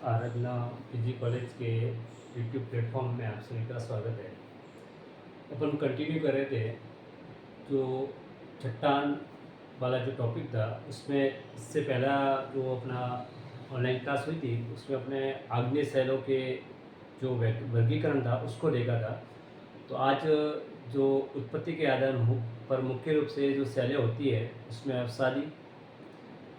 आराधना PG college के YouTube platform में आप सभी का स्वागत है। अपन कंटिन्यू कर रहे थे जो चट्टान वाला जो टॉपिक था, उसमें इससे पहला जो अपना ऑनलाइन क्लास हुई थी उसमें अपने आग्नेय शैलों के जो वर्गीकरण था उसको देखा था। तो आज जो उत्पत्ति के आधार पर मुख्य रूप से जो शैलें होती है उसमें अवसादी,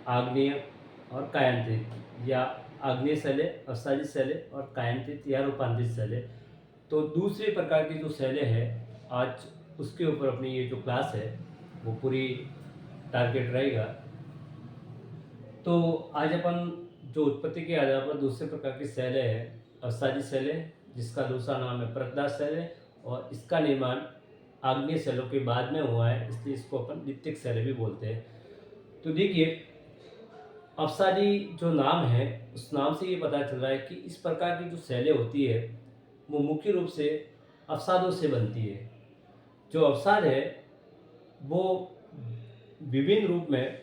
आग्नेय और कायांतरित या आग्नेय शैलें, अवसादी शैलें और कायांतरित या रूपांतरित शैलें। तो दूसरे प्रकार की जो शैलें हैं आज उसके ऊपर अपनी ये जो क्लास है वो पूरी टारगेट रहेगा। तो आज अपन जो उत्पत्ति के आधार पर दूसरे प्रकार की शैलें हैं, अवसादी शैलें जिसका दूसरा नाम है परतदार शैलें, और इसका निर्माण आग्नेय शैलों के बाद में हुआ है, इसलिए इसको अपन द्वितीयक शैलें भी बोलते हैं। तो देखिए, अवसादी जो नाम है उस नाम से ये पता चल रहा है कि इस प्रकार की जो शैलें होती है वो मुख्य रूप से अवसादों से बनती है। जो अवसाद है वो विभिन्न रूप में,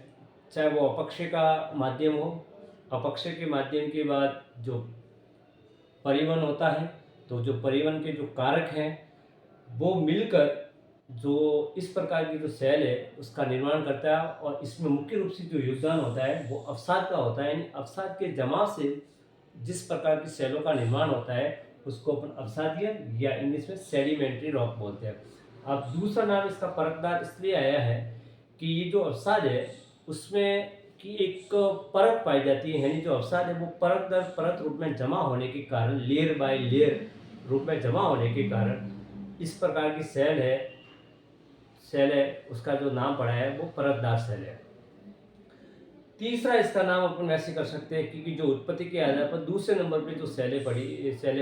चाहे वो अपक्षय का माध्यम हो, अपक्षय के माध्यम के बाद जो परिवहन होता है, तो जो परिवहन के जो कारक हैं वो मिलकर जो इस प्रकार की जो सेल है उसका निर्माण करता है, और इसमें मुख्य रूप से जो योगदान होता है वो अवसाद का होता है। यानी अवसाद के जमाव से जिस प्रकार की सेलों का निर्माण होता है उसको अपन अवसादीय या इंग्लिश में सेडिमेंट्री रॉक बोलते हैं। अब दूसरा नाम इसका परतदार इसलिए आया है कि ये जो अवसाद है उसमें की एक परत पाई जाती है, यानी जो अवसाद है वो परत दर परत रूप में जमा होने के कारण, लेयर बाय लेयर रूप में जमा होने के कारण इस प्रकार की सेल है उसका जो नाम पड़ा है वो परतदार सेल है। तीसरा इसका नाम अपन ऐसे कर सकते हैं क्योंकि जो उत्पत्ति के आधार पर दूसरे नंबर पे जो सेलें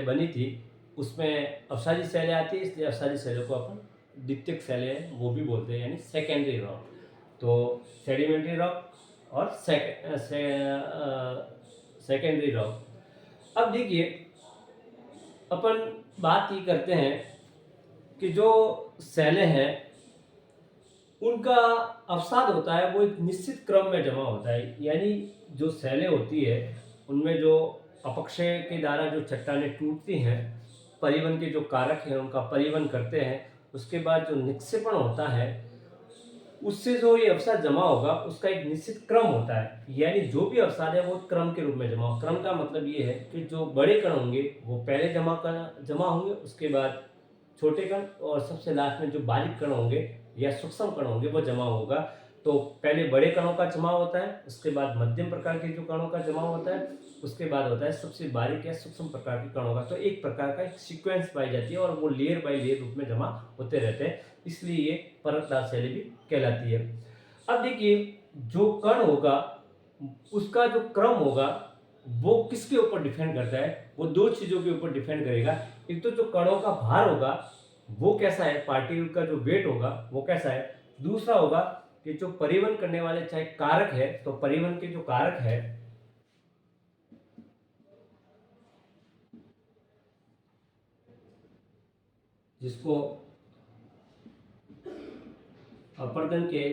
बनी थी उसमें अवसादी सेलें आती है, इसलिए अवसादी सेलों को अपन द्वितीयक सेलें वो भी बोलते हैं, यानी सेकेंडरी रॉक। तो सेडिमेंट्री रॉक और सेकेंडरी रॉक। अब देखिए, अपन बात ये करते हैं कि जो सेलें हैं उनका अवसाद होता है वो एक निश्चित क्रम में जमा होता है। यानी जो सेलें होती है उनमें जो अपक्षय के द्वारा जो चट्टानें टूटती हैं, परिवहन के जो कारक हैं उनका परिवहन करते हैं, उसके बाद जो निक्षेपण होता है उससे जो ये अवसाद जमा होगा उसका एक निश्चित क्रम होता है। यानी जो भी अवसाद है वो क्रम के रूप में जमा हो। क्रम का मतलब ये है कि जो बड़े कण होंगे वो पहले जमा होंगे, उसके बाद छोटे कण, और सबसे लास्ट में जो बारीक कण होंगे या सूक्ष्म कण होंगे वो जमा होगा। तो पहले बड़े कणों का जमाव होता है, उसके बाद मध्यम प्रकार के जो कणों का जमाव होता है, उसके बाद होता है सबसे बारीक या सूक्ष्म प्रकार के कणों का। तो एक प्रकार का एक सीक्वेंस पाई जाती है और वो लेयर बाय लेयर रूप में जमा होते रहते हैं, इसलिए ये परतदार शैली भी कहलाती है। अब देखिए, जो कण होगा उसका जो क्रम होगा वो किसके ऊपर डिपेंड करता है, वो दो चीजों के ऊपर डिपेंड करेगा। एक तो जो कणों का भार होगा वो कैसा है, पार्टिकल का जो वेट होगा वो कैसा है। दूसरा होगा कि जो परिवहन करने वाले चाहे कारक है, तो परिवहन के जो कारक है जिसको अपरदन के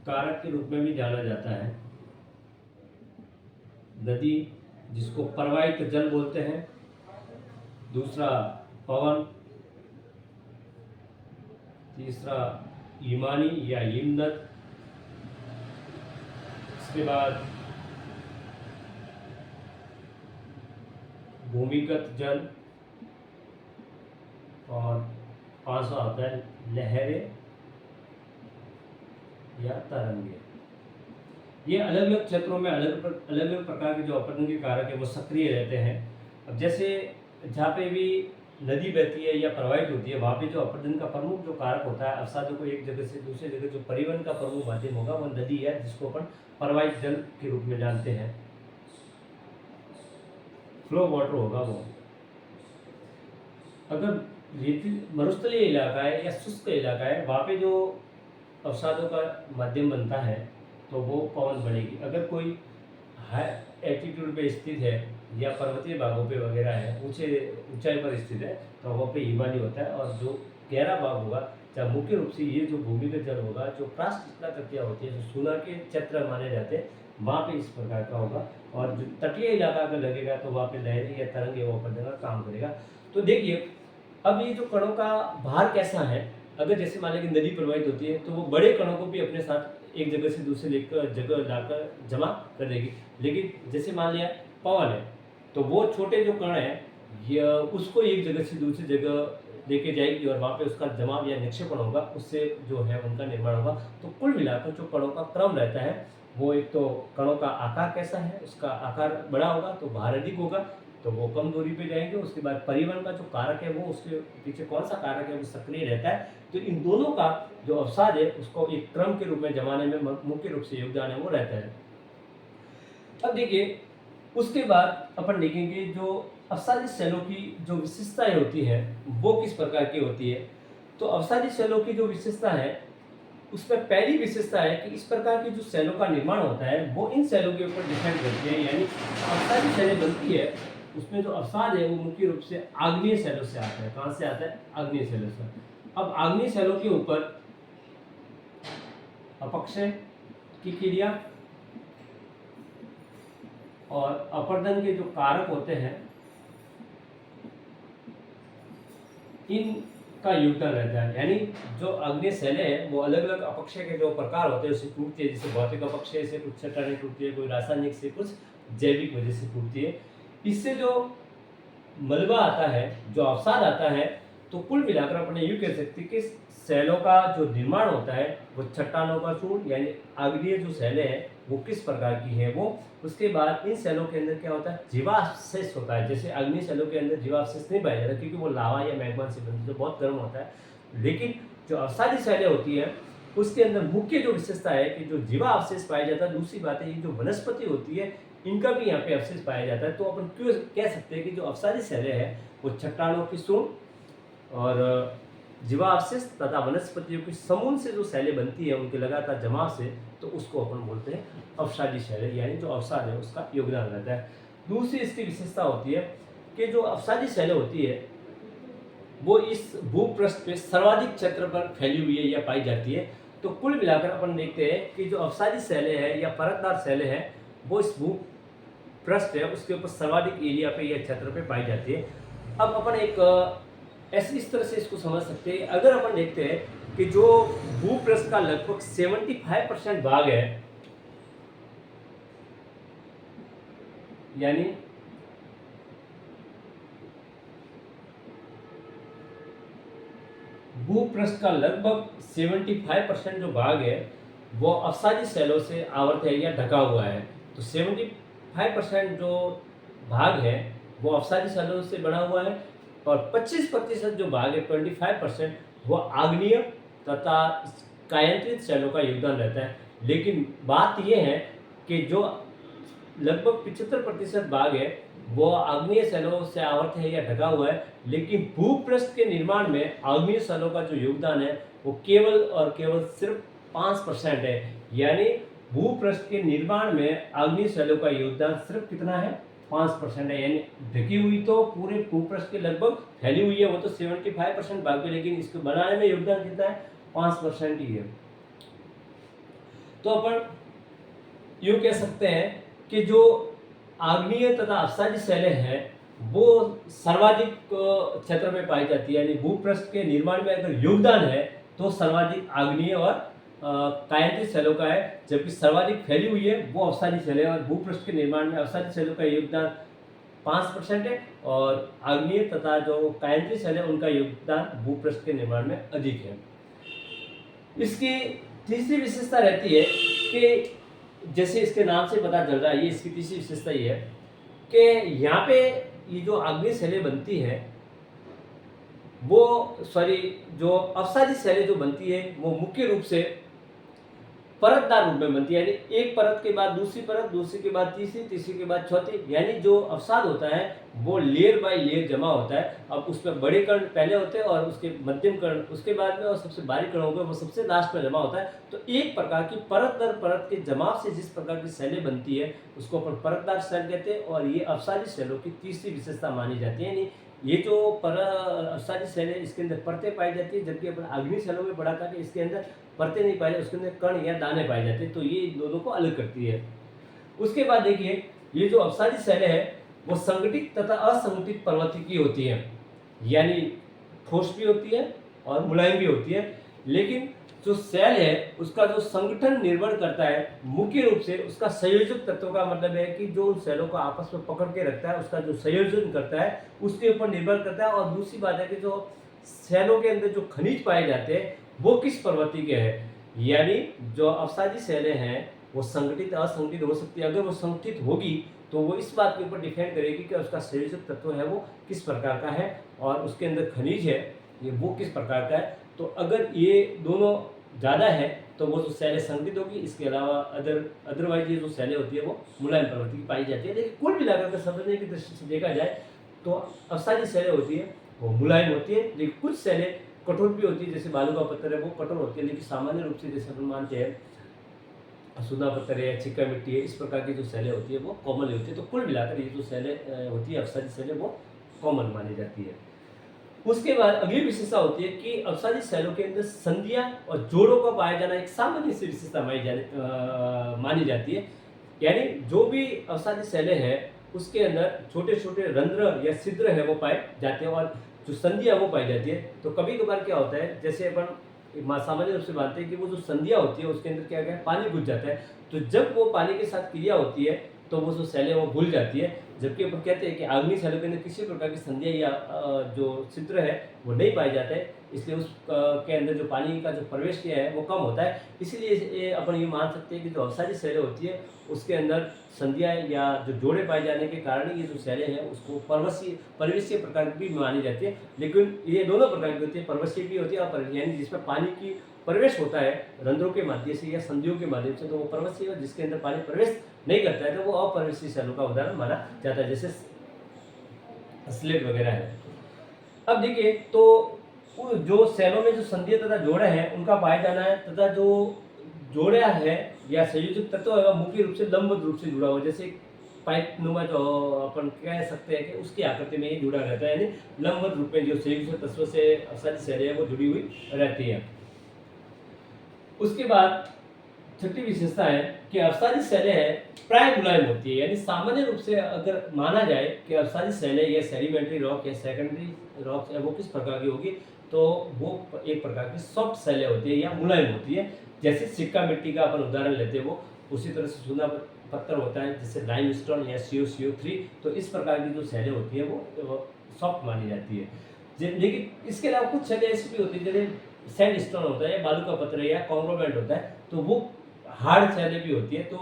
कारक के रूप में भी जाना जाता है, नदी जिसको प्रवाहित जल बोलते हैं, दूसरा पवन, तीसरा ईमानी या हिमनद, इसके बाद भूमिगत जल, और पांचवा होता है लहरें या तरंगे। ये अलग अलग क्षेत्रों में अलग अलग प्रकार के जो अपरदन के कारक है वो सक्रिय रहते हैं। अब जैसे जहाँ पे भी नदी बहती है या प्रवाहित होती है वहाँ पे जो अपरदन का प्रमुख जो कारक होता है, अवसादों को एक जगह से दूसरी जगह जो परिवहन का प्रमुख माध्यम होगा वो नदी है, जिसको अपन प्रवाहित जल के रूप में जानते हैं, फ्लो वाटर होगा वो। अगर मरुस्थलीय इलाका है या शुष्क इलाका है वहाँ पे जो अवसादों का माध्यम बनता है तो वो पवन बनेगी। अगर कोई हाई एल्टीट्यूड पे स्थित है या पर्वतीय भागों पे वगैरह है, ऊंचाई पर स्थित है, तो वहाँ पे हिमालय होता है। और जो गहरा भाग होगा, जहाँ मुख्य रूप से ये जो भूमिगत जल होगा, जो प्राष्ट तकिया होती है, जो सोना के चक्र माने जाते हैं, वहाँ पे इस प्रकार का होगा। और जो तटीय इलाका अगर लगेगा तो वहाँ पे लहरें या तरंग वो अपन जगह काम करेगा। तो देखिए अब ये जो कणों का भार कैसा है, अगर जैसे मान लीजिए नदी प्रवाहित होती है तो वो बड़े कणों को भी अपने साथ एक जगह से दूसरे लेकर जगह लाकर जमा कर देगी। लेकिन जैसे मान लिया पवन है तो वो छोटे जो कण है ये उसको एक जगह से दूसरी जगह लेके जाएगी और वहाँ पे उसका जमाव या निक्षेपण होगा, उससे जो है उनका निर्माण होगा। तो कुल मिलाकर जो कणों का क्रम रहता है वो एक तो कणों का आकार कैसा है, उसका आकार बड़ा होगा तो भार अधिक होगा तो वो कम दूरी पे जाएंगे। उसके बाद परिवहन का जो कारक है वो उसके पीछे कौन सा कारक है वो सक्रिय रहता है। तो इन दोनों का जो अवसाद है उसको एक क्रम के रूप में जमाने में मुख्य रूप से योगदान है वो रहता है। अब देखिए उसके बाद अपन देखेंगे जो अवसादी सेलों की जो विशेषताएं होती है वो किस प्रकार की होती है। तो अवसादी सेलों की जो विशेषता है उसमें पहली विशेषता है कि इस प्रकार की जो सेलों का निर्माण होता है वो इन सेलों के ऊपर डिपेंड करती है। यानी अवसादी सेलें बनती है उसमें जो अवसाद है वो मुख्य रूप से आग्नेय सेलों से आता है। कहाँ से आता है? आग्नेय सेलों से। अब आग्नेय सेलों के ऊपर अपक्षय की क्रिया और अपर्दन के जो कारक होते हैं इनका योगदान रहता है। यानी जो अग्नि सेलें हैं वो अलग अलग अपक्षय के जो प्रकार होते हैं उससे टूटती है। जैसे भौतिक अपक्षय से कुछ चट्टानें टूटती है, कोई रासायनिक से, कुछ जैविक वजह से टूटती है। इससे जो मलबा आता है, जो अवसाद आता है, तो कुल मिलाकर अपने यूँ कह सकते हैं कि सेलों का जो निर्माण होता है वो चट्टानों का चूर्ण यानी आग्नेय जो सेलें हैं वो किस प्रकार की है वो। उसके बाद इन सेलों के अंदर क्या होता है? जीवावशेष होता है। जैसे अग्नि सेलों के अंदर जीवावशेष नहीं पाया जाता क्योंकि वो लावा या मैग्मा से बनती है जो बहुत गर्म होता है। लेकिन जो अवसादी सेलें होती है उसके अंदर मुख्य जो विशेषता है कि जो जीवावशेष पाया जाता है। दूसरी बात है ये जो वनस्पति होती है इनका भी यहाँ पे अवशेष पाया जाता है। तो अपन क्यों कह सकते हैं कि जो अवसादी सेलें हैं वो चट्टानों की चूर्ण और जीवावशेष तथा वनस्पतियों की समूह से जो सेलें बनती है उनके लगातार जमाव से, तो उसको अपन बोलते हैं अवसादी सेलें। यानी जो अवसाद है उसका योगदान रहता है। दूसरी इसकी विशेषता होती है कि जो अवसादी सेलें होती है वो इस भूपृष्ठ पे सर्वाधिक क्षेत्र पर फैली हुई है या पाई जाती है। तो कुल मिलाकर अपन देखते हैं कि जो अवसादी सेलें हैं या परतदार सेलें हैं वो इस भूपृष्ठ है उसके ऊपर सर्वाधिक एरिया पे या क्षेत्र पे पाई जाती है। अब अपन एक ऐसे इस तरह से इसको समझ सकते हैं। अगर अपन देखते हैं कि जो भूपृष्ठ का लगभग 75% भाग है, यानी भूपृष्ठ का लगभग 75% जो भाग है वो अवसादी सेलों से आवृत है या ढका हुआ है। तो 75% जो भाग है वो अवसादी सेलों से बना हुआ है और 25% जो भाग है 25% वो आग्नेय तथा कायांत्रित सेलों का योगदान रहता है। लेकिन बात यह है कि जो लगभग 75% भाग है वो आग्नेय सेलों से आवृत है या ढका हुआ है। लेकिन भूपृष्ठ के निर्माण में आग्नेय सेलों का जो योगदान है वो केवल और केवल सिर्फ 5% है। यानी भूपृष्ठ के निर्माण में आग्नेय सेलों का योगदान सिर्फ कितना है? 5% है। यानी ढकी हुई तो पूरे भूपृष्ठ के लगभग फैली हुई है वो तो 75% भाग है, लेकिन इसको बनाने में योगदान कितना है? 5% ही है। तो अपन यूँ कह सकते हैं कि जो आग्नेय तथा अवसादी सेलें हैं वो सर्वाधिक क्षेत्र में पाई जाती है। यानी भूपृष्ठ के निर्माण में अगर योगदान है तो सर्वाधिक आग्नेय और कायांत्रित सेलों का है, जबकि सर्वाधिक फैली हुई है वो अवसादी सेलें। और भूपृष्ठ के निर्माण में अवसादी सेलों का योगदान 5% है और आग्नेय तथा जो कायांत्रित सेलें उनका योगदान भूपृष्ठ के निर्माण में अधिक है। इसकी तीसरी विशेषता रहती है कि जैसे इसके नाम से पता चल रहा है, ये इसकी तीसरी विशेषता ये है कि यहाँ पे ये जो आग्नेय सेलें बनती है वो जो अवसादी सेलें जो बनती है वो मुख्य रूप से परतदार रूप में बनती है। यानी एक परत के बाद दूसरी परत, दूसरी के बाद तीसरी, तीसरी के बाद चौथी, यानी जो अवसाद होता है वो लेयर बाय लेयर जमा होता है। अब उसमें बड़े कण पहले होते हैं और उसके मध्यम कण उसके बाद में और सबसे बारीक कण होगा वो सबसे लास्ट में जमा होता है। तो एक प्रकार की परत दर परत के जमाव से जिस प्रकार की सेलें बनती है उसको अपन परतदार सेल कहते हैं और ये अवसादी सेलों की तीसरी विशेषता मानी जाती है। यानी ये जो अवसादी सेलें इसके अंदर परतें पाई जाती है, जबकि अपन आग्नेय सेलों में पढ़ा था कि इसके अंदर परतें नहीं पाई जाती, उसके अंदर कण या दाने पाए जाते हैं। तो ये दोनों को अलग करती है। उसके बाद देखिए ये जो अपसारी सेलें हैं वो संगठित तथा असंगठित प्रवृत्ति की होती है, यानी ठोस भी होती है और मुलायम भी होती है। लेकिन जो सेल है उसका जो संगठन निर्भर करता है मुख्य रूप से उसका संयोजक तत्व का मतलब है कि जो उन सेलों को आपस में पकड़ के रखता है उसका जो संयोजन करता है उसके ऊपर निर्भर करता है। और दूसरी बात है कि जो सेलों के अंदर जो खनिज पाए जाते हैं वो किस प्रवृत्ति के हैं, यानी जो अपसारी सेलें हैं वो संगठित असंगठित हो सकती है। अगर वो संगठित होगी तो वो इस बात के ऊपर डिपेंड करेगी कि उसका संयोजक तत्व है वो किस प्रकार का है और उसके अंदर खनिज है ये वो किस प्रकार का है। तो अगर ये दोनों ज़्यादा है तो वो जो सेलें संगठित होगी, इसके अलावा अदरवाइज ये जो सेलें होती है वो मुलायम प्रवृत्ति की पाई जाती है। लेकिन कुल मिलाकर के समझने की दृष्टि से देखा जाए तो अपसारी सेलें होती है वो मुलायम होती है, लेकिन कुछ सेलें कठोर भी होती है, जैसे बालू का पत्थर है वो कठोर होती है। लेकिन सामान्य रूप से जैसे अपन मानते हैं सुना पत्थर है, चिक्का मिट्टी है, इस प्रकार की जो सेलें होती है वो कॉमन होती है। तो कुल मिलाकर ये जो सेलें होती है अपसारी सेलें वो कॉमन मानी जाती है। उसके बाद अगली विशेषता होती है कि अपसारी सेलों के अंदर संधियां और जोड़ों का पाया जाना एक सामान्य सी विशेषता मानी जाती है। यानी जो भी अपसारी सेलें हैं उसके अंदर छोटे छोटे रंध्र या छिद्र है वो पाए जाते हैं और जो संधियां वो पाई जाती है। तो कभी कभार क्या होता है, जैसे अपन सामान्य रूप से मानते हैं कि वो जो संधियां होती है उसके अंदर क्या क्या पानी घुस जाता है, तो जब वो पानी के साथ क्रिया होती है तो वो जो सेलें वो घुल जाती है। जबकि अपन कहते हैं कि आग्नेय सेलों के अंदर किसी प्रकार की संधियां या जो छिद्र है वो नहीं पाए जाते हैं, इसलिए उस के अंदर जो पानी का जो प्रवेश किया है वो कम होता है। इसीलिए ये अपन ये मान सकते हैं कि जो अपसारी सेलें होती है उसके अंदर संधियां या जो जोड़े पाए जाने के कारण ये जो सेलें हैं उसको परिवेशीय प्रकार की भी मानी जाती है। लेकिन ये दोनों प्रकार की होती है, परिवेशीय भी होती है और यानी जिसमें पानी की प्रवेश होता है रंध्रों के माध्यम से या संधियों के माध्यम से, तो वो परिवेशीय है। जिसके अंदर पानी प्रवेश नहीं करता है तो वो अपरिवेशीय सेलों का उदाहरण माना जाता है, जैसे स्लेट वगैरह है। अब देखिए तो जो सेलों में जो संधियां तथा जोड़े हैं उनका पाया जाना है, तथा जो जोड़ा है या संयोजक तत्व है मुख्य रूप से लंबवत रूप से जुड़ा हुआ, जैसे पाइप नुमा जो अपन कह सकते हैं कि उसकी आकृति में ही जुड़ा रहता है, यानी लंबवत रूप में जो संयोजक तत्व से अपसारी सेलें है वो जुड़ी हुई रहती है। उसके बाद छठी विशेषता है कि अपसारी सेलें है प्राय मुलायम होती है, यानी सामान्य रूप से अगर माना जाए कि अपसारी सेलें या सेडिमेंट्री रॉक या सेकेंडरी रॉक है वो किस प्रकार की होगी, तो वो एक प्रकार की सॉफ्ट सेलें होती है या मुलायम होती है। जैसे सिक्का मिट्टी का अपन उदाहरण लेते हैं वो उसी तरह से चूना पत्थर होता है जैसे लाइमस्टोन या CO3, तो इस प्रकार की जो सेलें होती है वो सॉफ्ट मानी जाती है। लेकिन इसके अलावा कुछ सेलें ऐसी भी होती है जैसे सैंडस्टोन होता है, बालू का पत्थर है या कॉन्ग्लोमेरेट होता है, तो वो हार्ड सेलें भी होती है। तो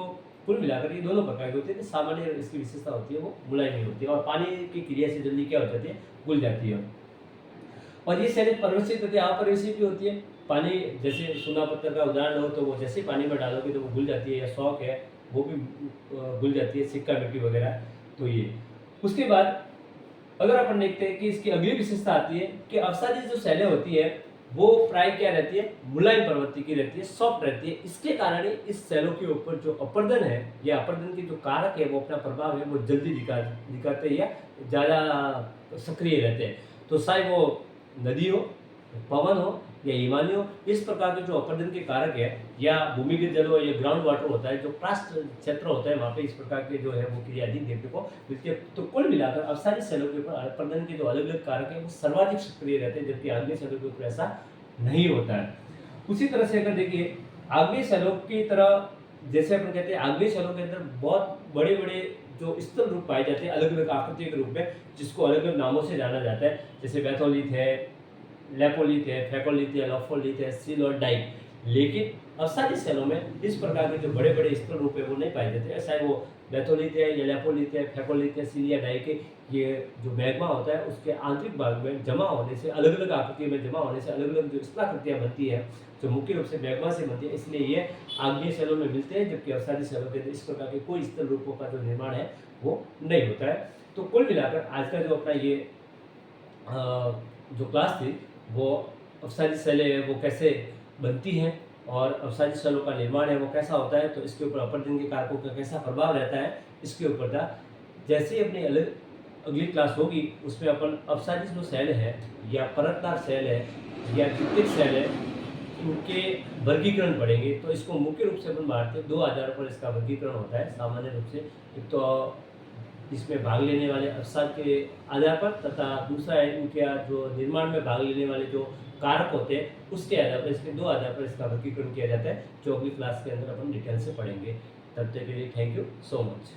कुल मिलाकर ये दोनों प्रकार की होती है। सामान्य इसकी विशेषता होती है वो मुलायम ही होती है और पानी की क्रिया से जल्दी क्या हो जाती है, घुल जाती है। और ये सेलें परिवेशी तथा अपरिवेशी भी होती है। पानी जैसे सुना पत्थर का उदाहरण हो तो वो जैसे पानी में डालोगे तो वो घुल जाती है, या शौक है वो भी घुल जाती है, सिक्का मिट्टी वगैरह। तो ये उसके बाद अगर अपन देखते हैं कि इसकी अगली विशेषता आती है कि अपसारी जो सेलें होती है वो प्राय क्या रहती है, मुलायम प्रवृत्ति की रहती है, सॉफ्ट रहती है। इसके कारण इस सेलों के ऊपर जो अपर्दन है या अपर्दन के जो कारक है वो अपना प्रभाव है वो जल्दी दिखाते हैं या ज़्यादा सक्रिय रहते हैं। तो चाहे वो नदी हो, पवन हो या हिमालय हो, इस प्रकार के जो अपर्दन के कारक है या भूमिगत जल हो या ग्राउंड वाटर होता है, जो प्रास्ट क्षेत्र होता है वहाँ पे इस प्रकार के जो है वो क्रिया अधिक देखने को मिलती है। तो कुल मिलाकर अपसारी सेलों के ऊपर अपर्दन के जो अलग अलग कारक है वो सर्वाधिक सक्रिय रहते हैं, जबकि आग्नेय सेलों के ऊपर ऐसा नहीं होता है। उसी तरह से अगर देखिए आग्नेय सेलों की तरह, जैसे अपन कहते हैं आग्नेय सेलों के अंदर बहुत बड़े बड़े जो स्थल रूप पाए जाते हैं अलग अलग आकृति के रूप में, जिसको अलग अलग नामों से जाना जाता है, जैसे बैथोलिथ है, लेपोलिथ है, फेकोलिथ है, लोफोलिथ है, सील और डाइक। लेकिन अपसारी सेलों में इस प्रकार के जो बड़े बड़े स्थल रूप है वो नहीं पाए जाते, चाहे वो बैथोलिथ है या लेपोलिथ है, फेकोलिथ है, सील या डाइक है। ये जो मैग्मा होता है उसके आंतरिक भाग में जमा होने से, अलग अलग आकृति में जमा होने से अलग अलग जो स्थलाकृतियाँ बनती है जो मुख्य रूप से मैग्मा से बनती है, इसलिए ये आग्नेय सेलों में मिलते हैं, जबकि अपसारी सेलों के इस प्रकार के कोई स्थल रूपों का जो निर्माण है वो नहीं होता है। तो कुल मिलाकर आज का जो अपना ये जो क्लास थी वो अपसारी सेलें वो कैसे बनती हैं और अपसारी सेलों का निर्माण है वो कैसा होता है, तो इसके ऊपर अपर्दन के कारकों का कैसा प्रभाव रहता है इसके ऊपर था। जैसे ही अपनी अगली क्लास होगी उसमें अपन अपसारी जो सेल है या परतदार सेल है या द्वितीयक सेल है इनके वर्गीकरण पढ़ेंगे। तो इसको मुख्य रूप से अपन भारतीय 2 आधारों पर इसका वर्गीकरण होता है सामान्य रूप से। एक तो इसमें भाग लेने वाले अवसाद के आधार पर, तथा दूसरा है इनके जो निर्माण में भाग लेने वाले जो कारक होते हैं उसके आधार पर, इसके 2 आधार पर इसका वर्गीकरण किया जाता है, जो अगली क्लास के अंदर अपन डिटेल से पढ़ेंगे। तब तक के लिए थैंक यू सो मच।